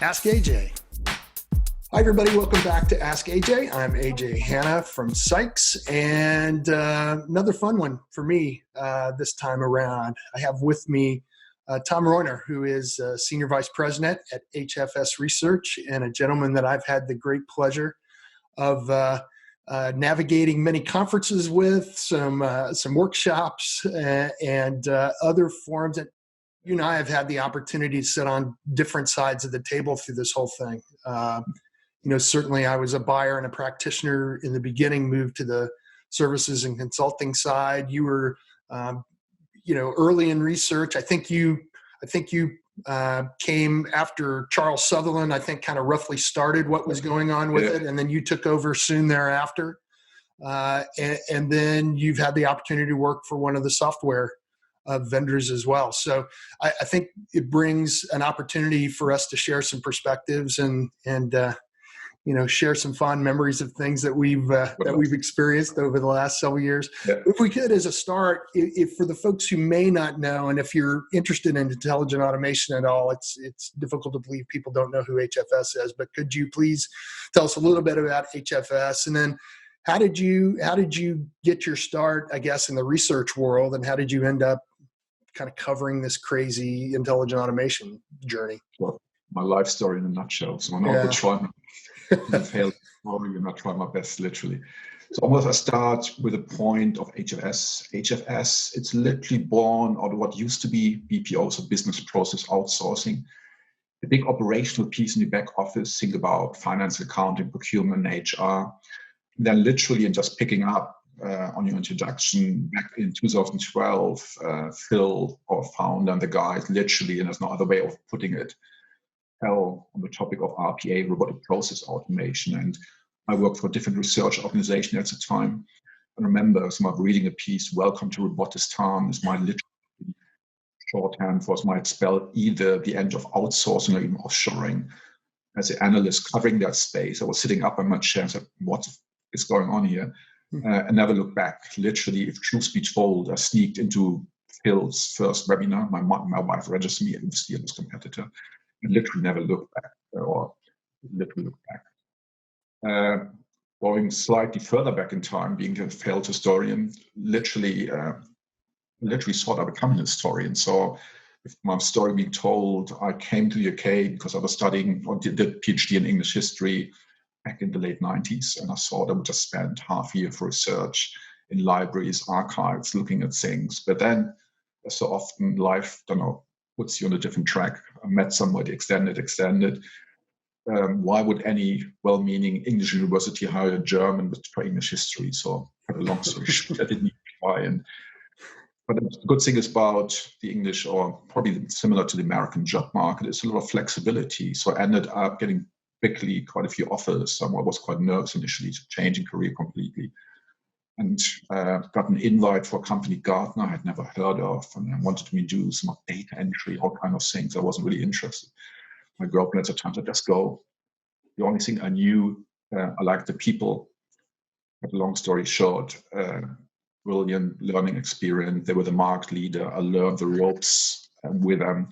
Ask AJ. Hi, everybody. Welcome back to Ask AJ. I'm AJ Hanna from Sykes, and another fun one for me this time around. I have with me Tom Reuner, who is Senior Vice President at HfS Research, and a gentleman that I've had the great pleasure of navigating many conferences with, some workshops, and other forums. And you and I have had the opportunity to sit on different sides of the table through this whole thing. Certainly I was a buyer and a practitioner in the beginning, moved to the services and consulting side. You were, early in research. I think you came after Charles Sutherland, I think kind of roughly started what was going on with it. And then you took over soon thereafter. And then you've had the opportunity to work for one of the software vendors as well. So I think it brings an opportunity for us to share some perspectives and share some fond memories of things that we've experienced over the last several years. Yeah. If we could, as a start, if for the folks who may not know, and if you're interested in intelligent automation at all, it's difficult to believe people don't know who HfS is. But could you please tell us a little bit about HfS, and then how did you get your start, I guess, in the research world, and how did you end up kind of covering this crazy intelligent automation journey? Well, my life story in a nutshell. So I'm not trying to fail story, and I try my best, literally. So almost I start with a point of HfS. HfS, it's literally born out of what used to be BPO, so business process outsourcing. The big operational piece in the back office, think about finance, accounting, procurement, HR. Then literally, and just picking up on your introduction, back in 2012, Phil, our founder, and the guys, literally, and there's no other way of putting it, fell on the topic of RPA, robotic process automation. And I worked for a different research organization at the time. I remember reading a piece, "Welcome to Robotistan," is my literal shorthand for might spell either the end of outsourcing or even offshoring. As an analyst covering that space, I was sitting up on my chair and said, "What is going on here?" And never looked back. Literally, if truth be told, I sneaked into Phil's first webinar. My wife registered me as the competitor, and literally never looked back, Going slightly further back in time, being a failed historian, literally thought I become a historian. So, if my story being told, I came to the UK because I was studying or did a PhD in English history back in the late 90s, and I thought I would just spend half a year for research in libraries, archives, looking at things. But then, as so often, life, puts you on a different track. I met somebody, extended. Why would any well-meaning English university hire a German for English history? So, for a long story short, I didn't try. But the good thing is about the English, or probably similar to the American job market, is a lot of flexibility. So I ended up getting quickly quite a few offers. I was quite nervous initially to changing career completely. And got an invite for a company, Gartner, I had never heard of, and I wanted to do some data entry, all kind of things. I wasn't really interested. My girlfriend at the time said, "Just go." The only thing I knew, I liked the people. But long story short, brilliant learning experience. They were the market leader. I learned the ropes with them.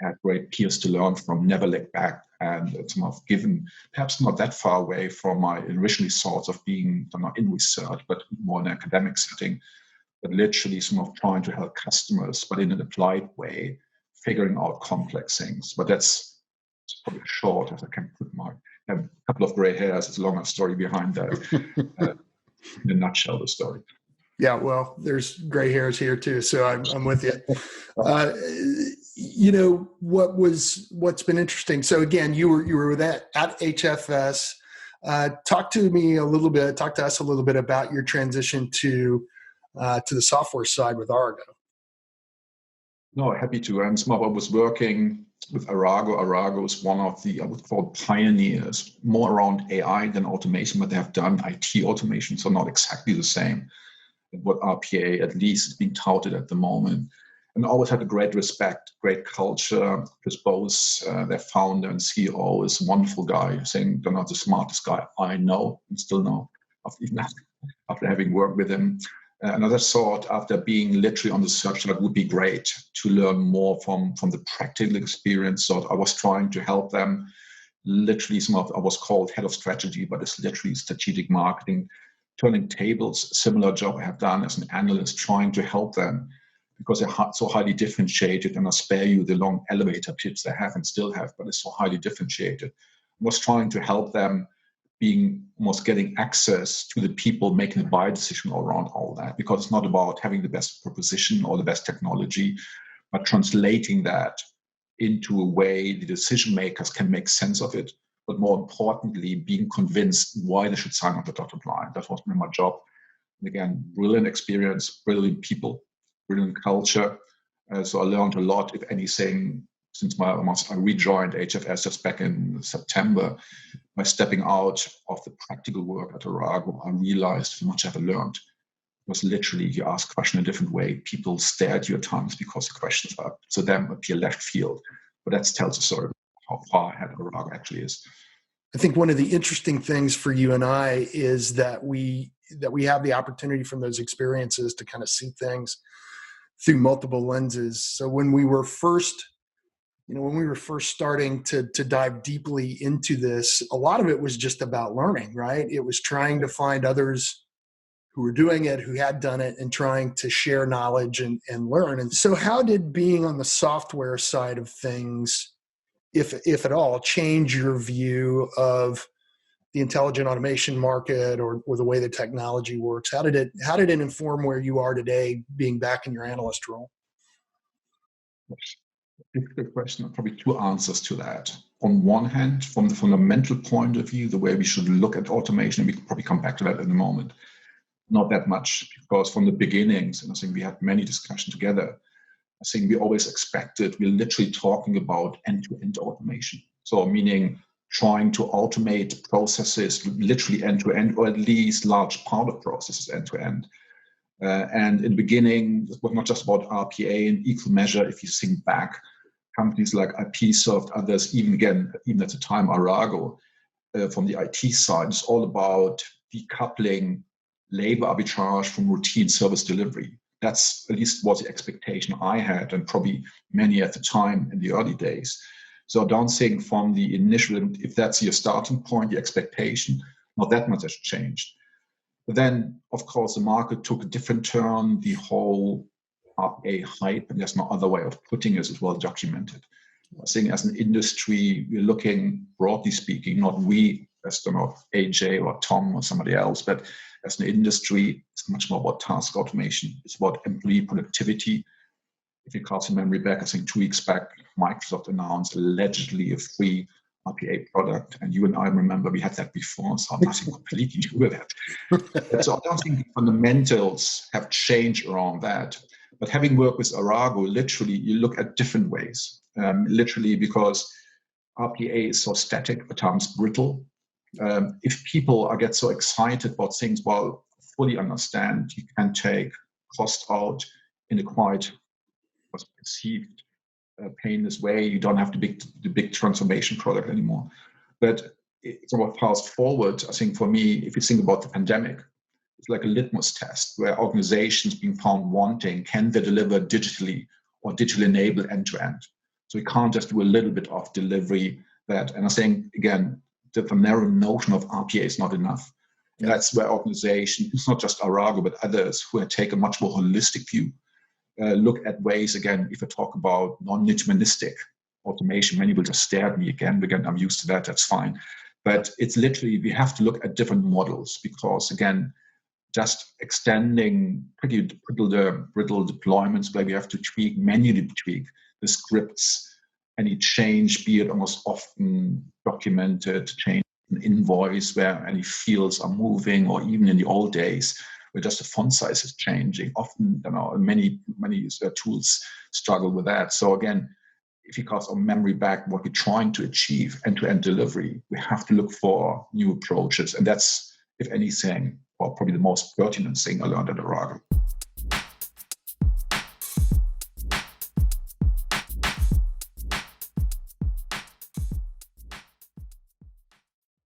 I had great peers to learn from, never looked back. And it's given, perhaps not that far away from my originally thoughts of being not in research, but more in an academic setting, but literally trying to help customers, but in an applied way, figuring out complex things. But that's probably short, as I can put I have a couple of gray hairs. It's a longer story behind that. In a nutshell, the story. Yeah, well, there's gray hairs here too, so I'm with you. What's been interesting. So again, you were with that at HfS. Talk to us a little bit about your transition to the software side with Arago. No, happy to. And I was working with Arago. Arago is one of the, I would call, pioneers, more around AI than automation, but they have done IT automation, so not exactly the same. What RPA at least is being touted at the moment. And always had a great respect, great culture, because both their founder and CEO is a wonderful guy, saying they're not the smartest guy I know and still know after having worked with him. Another thought, after being literally on the search, that would be great to learn more from the practical experience. So I was trying to help them. Literally, I was called head of strategy, but it's literally strategic marketing, turning tables, similar job I have done as an analyst, trying to help them because they're so highly differentiated. And I spare you the long elevator pitch they have and still have, but it's so highly differentiated. I was trying to help them being almost getting access to the people making the buy decision around all that, because it's not about having the best proposition or the best technology, but translating that into a way the decision makers can make sense of it, but more importantly, being convinced why they should sign on the dotted line. That was my job. And again, brilliant experience, brilliant people, brilliant culture. So I learned a lot, if anything, since I rejoined HfS just back in September. By stepping out of the practical work at Arago, I realized how much I've learned. It was literally, you ask a question in a different way. People stare at you at times because the questions are to them appear left field. But that tells a story of how far ahead Arago actually is. I think one of the interesting things for you and I is that we have the opportunity from those experiences to kind of see things through multiple lenses. So when we were first starting to dive deeply into this, a lot of it was just about learning, right? It was trying to find others who were doing it, who had done it, and trying to share knowledge and learn. And so how did being on the software side of things, if at all, change your view of the intelligent automation market or the way the technology works? How did it inform where you are today, being back in your analyst role? Good question. Probably two answers to that. On one hand, from the fundamental point of view, the way we should look at automation, and we can probably come back to that in a moment, not that much, because from the beginnings, and I think we had many discussions together, I think we always expected, we're literally talking about end-to-end automation. So meaning trying to automate processes literally end-to-end, or at least large part of processes end-to-end. And in the beginning, it was not just about RPA and equal measure. If you think back, companies like IPsoft, others, even at the time, Arago, from the IT side, it's all about decoupling labor arbitrage from routine service delivery. That's at least was the expectation I had, and probably many at the time in the early days. So I don't think from the initial, if that's your starting point, the expectation, not that much has changed. But then, of course, the market took a different turn. The whole RPA hype, and there's no other way of putting it, is well documented. I think as an industry, we're looking, broadly speaking, not we as AJ or Tom or somebody else, but as an industry, it's much more about task automation. It's about employee productivity. If you cast your memory back, I think 2 weeks back, Microsoft announced allegedly a free RPA product, and you and I remember we had that before, so nothing completely new with that. So I don't think the fundamentals have changed around that. But having worked with Arago, literally, you look at different ways. Literally, because RPA is so static, at times brittle. If people get so excited about things, well, fully understand you can take cost out in a quite what's perceived painless way. You don't have the big transformation product anymore. But so fast forward, I think for me, if you think about the pandemic, it's like a litmus test where organizations being found wanting, can they deliver digitally or digitally enable end-to-end? So we can't just do a little bit of delivery that, and I think, again, the narrow notion of RPA is not enough. And that's where organizations, it's not just Arago, but others who take a much more holistic view, look at ways, again, if I talk about non-deterministic automation, many will just stare at me again, I'm used to that, that's fine. But it's literally, we have to look at different models because, again, just extending pretty brittle deployments where we have to manually tweak the scripts, any change, be it almost often documented, change an invoice where any fields are moving, or even in the old days, where just the font size is changing. Often, many tools struggle with that. So again, if you cast our memory back, what we're trying to achieve, end-to-end delivery, we have to look for new approaches. And that's, if anything, probably the most pertinent thing I learned at Arago.